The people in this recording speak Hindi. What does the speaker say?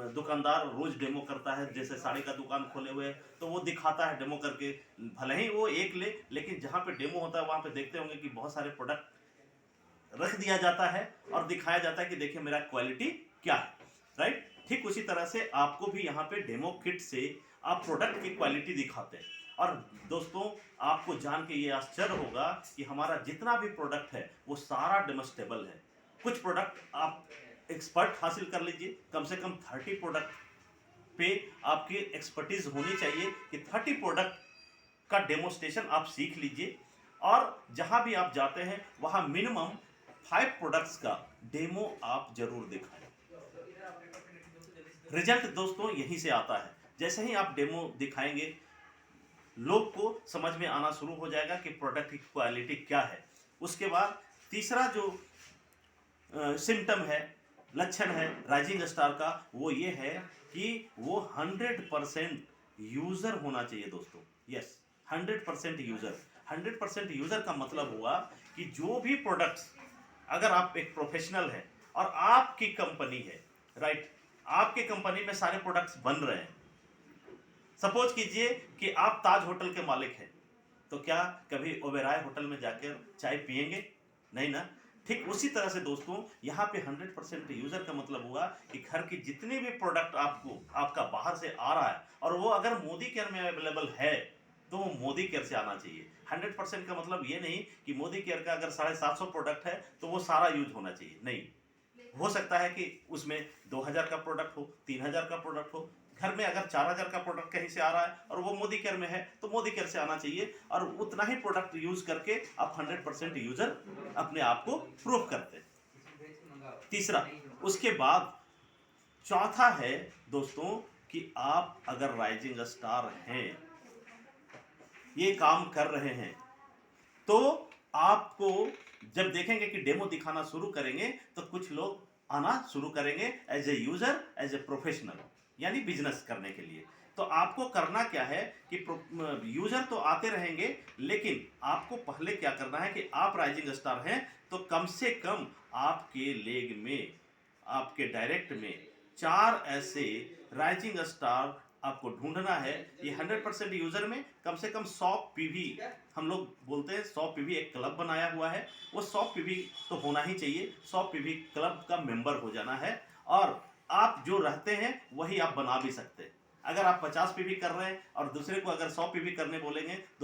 दुकानदार रोज डेमो करता है, जैसे साड़ी का दुकान खोले हुए है तो वो दिखाता है डेमो करके, भले ही वो एक ले, लेकिन जहाँ पे डेमो होता है वहाँ पे देखते होंगे कि बहुत सारे प्रोडक्ट रख दिया जाता है और दिखाया जाता है कि देखिए मेरा क्वालिटी क्या है, राइट। ठीक उसी तरह से आपको भी यहाँ पे डेमो किट से आप प्रोडक्ट की क्वालिटी दिखाते हैं। और दोस्तों, आपको जान के ये आश्चर्य होगा कि हमारा जितना भी प्रोडक्ट है वो सारा डेमोस्टेबल है। कुछ प्रोडक्ट आप एक्सपर्ट हासिल कर लीजिए, कम से कम 30 प्रोडक्ट पे आपकी एक्सपर्टीज होनी चाहिए कि 30 प्रोडक्ट का डेमोस्ट्रेशन आप सीख लीजिए। और जहां भी आप जाते हैं वहां मिनिमम 5 प्रोडक्ट्स का डेमो आप जरूर दिखाएं। रिजल्ट दोस्तों यहीं से आता है। जैसे ही आप डेमो दिखाएंगे, लोग को समझ में आना शुरू हो जाएगा कि प्रोडक्ट की क्वालिटी क्या है। उसके बाद तीसरा जो सिम्टम है, लक्षण है राइजिंग स्टार का, वो ये है कि वो 100% यूजर होना चाहिए दोस्तों। Yes, 100% user. 100% यूजर का मतलब हुआ कि जो भी प्रोडक्ट्स, अगर आप एक प्रोफेशनल है और आपकी कंपनी है, राइट, आपके कंपनी में सारे प्रोडक्ट्स बन रहे हैं। सपोज कीजिए कि आप ताज होटल के मालिक हैं, तो क्या कभी ओबेरॉय होटल में जाकर चाय पिएंगे? नहीं ना। ठीक उसी तरह से दोस्तों, यहाँ पे 100% यूजर का मतलब हुआ कि घर की जितने भी प्रोडक्ट आपका बाहर से आ रहा है और वो अगर मोदी केयर में अवेलेबल है तो वो मोदी केयर से आना चाहिए। 100% का मतलब ये नहीं कि मोदी केयर का अगर 750 प्रोडक्ट है तो वो सारा यूज होना चाहिए, नहीं। हो सकता है कि उसमें 2000 का प्रोडक्ट हो, 3000 का प्रोडक्ट हो। घर में अगर 4000 का प्रोडक्ट कहीं से आ रहा है और वो मोदी केयर में है तो मोदी केयर से आना चाहिए, और उतना ही प्रोडक्ट यूज करके आप 100% यूजर अपने आप को प्रूव करते हैं। तीसरा, उसके बाद चौथा है दोस्तों कि आप अगर राइजिंग स्टार हैं, ये काम कर रहे हैं, तो आपको जब देखेंगे कि डेमो दिखाना शुरू करेंगे तो कुछ लोग आना शुरू करेंगे as a user, as a professional, यानी बिजनेस करने के लिए। तो आपको करना क्या है कि यूजर तो आते रहेंगे, लेकिन आपको पहले क्या करना है कि आप राइजिंग स्टार हैं तो कम से कम आपके लेग में, आपके डायरेक्ट में 4 ऐसे राइजिंग स्टार आपको ढूंढना है। ये 100% यूजर में कम से कम 100 पीवी, हम लोग बोलते हैं 100 पीवी एक क्लब बनाया हुआ है, वो 100 पीवी तो होना ही चाहिए। 100 पीवी क्लब का मेंबर हो जाना है, और आप जो रहते हैं वही आप बना भी सकते हैं। अगर आप 50 पीवी कर रहे हैं और दूसरे को अगर 100 पीवी करने बोलेंगे